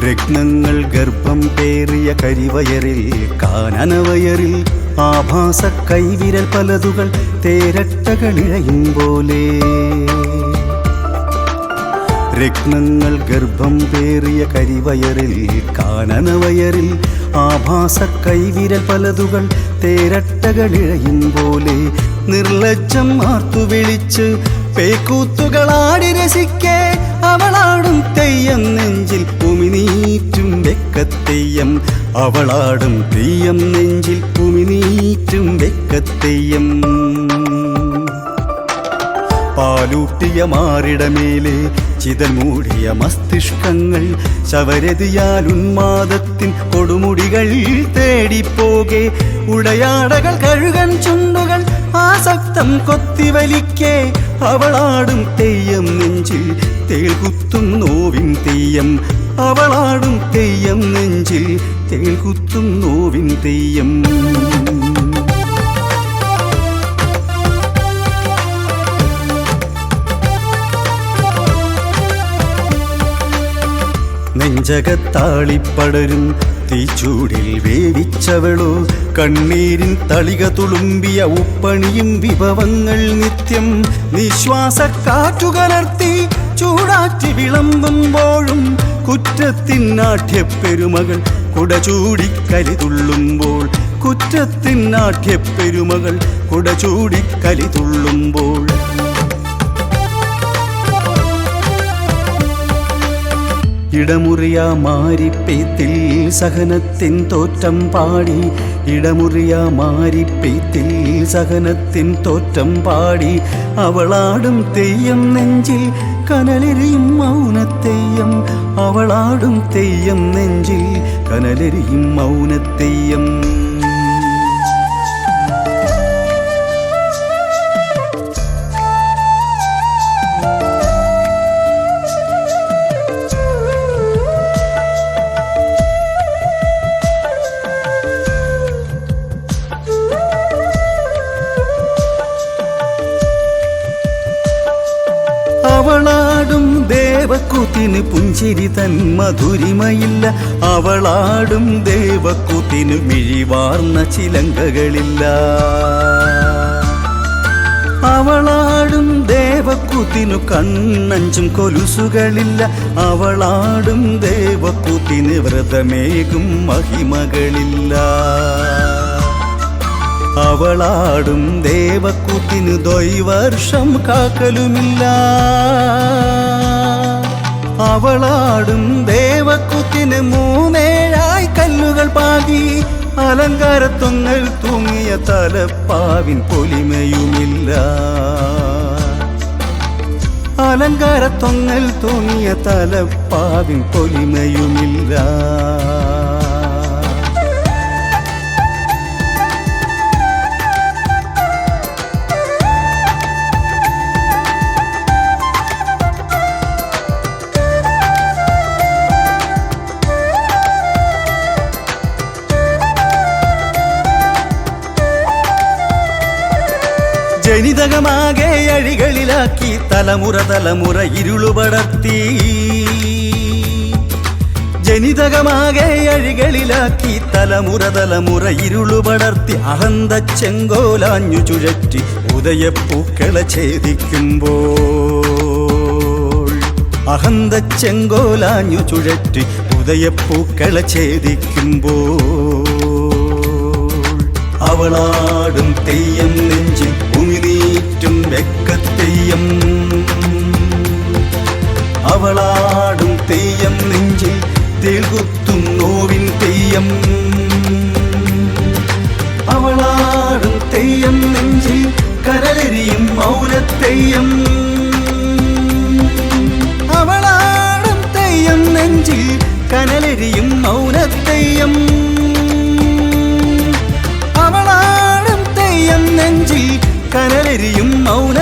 രത്നങ്ങൾ ഗർഭം പേറിയ കരിവയറിൽ കാനനവയറിൽ ആഭാസ കൈവിരൽ പലതുകൾ തേരട്ടകളിഴയും പോലെ. രത്നങ്ങൾ ഗർഭം പേറിയ കരിവയറിൽ കാനനവയറിൽ ആഭാസ കൈവിരൽ പലതുകൾ തേരട്ടകളിഴയും പോലെ. നിർലജ്ജം ആർത്തു വിളിച്ച് പേക്കൂത്തുകളാടി രസിക്കേ അവളാടും തെയ്യം നെഞ്ചിൽ ഉമിനീറ്റും വെക്കത്തെയ്യം. അവളാടും തെയ്യം നെഞ്ചിൽ ഉമിനീറ്റും വെക്കത്തെയ്യം. പാലൂട്ടിയ മാറിടമേലെ ചിതൽ മൂടിയ മസ്തിഷ്കങ്ങൾ ശവരതിയാൽ ഉന്മാദത്തിൻ കൊടുമുടികൾ തേടിപ്പോകെ. ഉടയാടകൾ കഴുകൻ ചുണ്ടുകൾ ആസക്തം കൊത്തിവലിക്കേ അവളാടും തെയ്യം നെഞ്ചിൽ തേൾകുത്തും നോവിൻ തെയ്യം. അവളാടും തെയ്യം നെഞ്ചിൽ തേൾകുത്തും നോവിൻ തെയ്യം. നെഞ്ചകത്താളിപ്പടരും തീച്ചൂടിൽ വേവിച്ചവളോ കണ്ണീരിൻ തളിക തുളുമ്പിയ ഉപ്പണിയും വിഭവങ്ങൾ നിത്യം. നിശ്വാസ കാറ്റുകലർത്തി ചൂടാറ്റി വിളമ്പുമ്പോഴും കുറ്റത്തിൻ നാട്യപ്പെരുമകൾ കുടചൂടിക്കലി തുള്ളുമ്പോൾ. കുറ്റത്തിൻ നാട്യപ്പെരുമകൾ കുടചൂടിക്കലി തുള്ളുമ്പോൾ. ഇടമുറിയ മാരിപ്പെയ്ത്തിൽ സഹനത്തിൻ തോറ്റം പാടി. ഇടമുറിയ മാരിപ്പെയ്ത്തിൽ സഹനത്തിൻ തോറ്റം പാടി. അവളാടും തെയ്യം നെഞ്ചിൽ കനലെരിയും മൗനത്തെയ്യം. അവളാടും തെയ്യം നെഞ്ചിൽ കനലെരിയും മൗനത്തെയ്യം. അവളാടും ദേവക്കൂത്തിന് പുഞ്ചിരി തൻ മധുരിമയില്ല. അവളാടും ദേവക്കൂത്തിന് മിഴിവാർന്ന ചിലങ്കകളില്ല. അവളാടും ദേവക്കൂത്തിനു കണ്ണഞ്ചും കൊലുസുകളില്ല. അവളാടും ദേവക്കൂത്തിന് വ്രതമേകും മഹിമകളില്ല. അവളാടും ദേവക്കൂത്തിന് ദ്വൈവർഷം കാക്കലുമില്ല. അവളാടും ദേവക്കൂത്തിന് മൂന്നേഴായി കല്ലുകൾ പാകി. അലങ്കാരത്തൊങ്ങൽ തൂങ്ങിയ തലപ്പാവിൻ പൊലിമയുമില്ല. അലങ്കാരത്തൊങ്ങൽ തൂങ്ങിയ തലപ്പാവിൻ പൊലിമയുമില്ല. ജനിതകമാകെ അഴികളിലാക്കി തലമുറ തലമുറ ഇരുളുപടർത്തി. ജനിതകമാകെ അഴികളിലാക്കി തലമുറ തലമുറ ഇരുളുപടർത്തി. അഹന്ത ചെങ്കോലാഞ്ഞു ചുഴറ്റി ഉദയപ്പൂക്കളെ ഛേദിക്കുമ്പോൾ. അഹന്ത ചെങ്കോലാഞ്ഞു ചുഴറ്റി ഉദയപ്പൂക്കളെ ഛേദിക്കുമ്പോൾ. അവളാടും തെയ്യം നെഞ്ചിൽ ഉമിനീറ്റും വെക്കത്തെയ്യം. അവളാടും തെയ്യം നെഞ്ചിൽ തേൾകുത്തും നോവിൻ തെയ്യം. അവളാടും തെയ്യം നെഞ്ചിൽ കനലെരിയും മൗനത്തെയ്യം. അവളാടും തെയ്യം നെഞ്ചിൽ കനലെരിയും മൗനത്തെയ്യം. അവളാടും തെയ്യം നെഞ്ചിൽ കനലെരിയും മൗന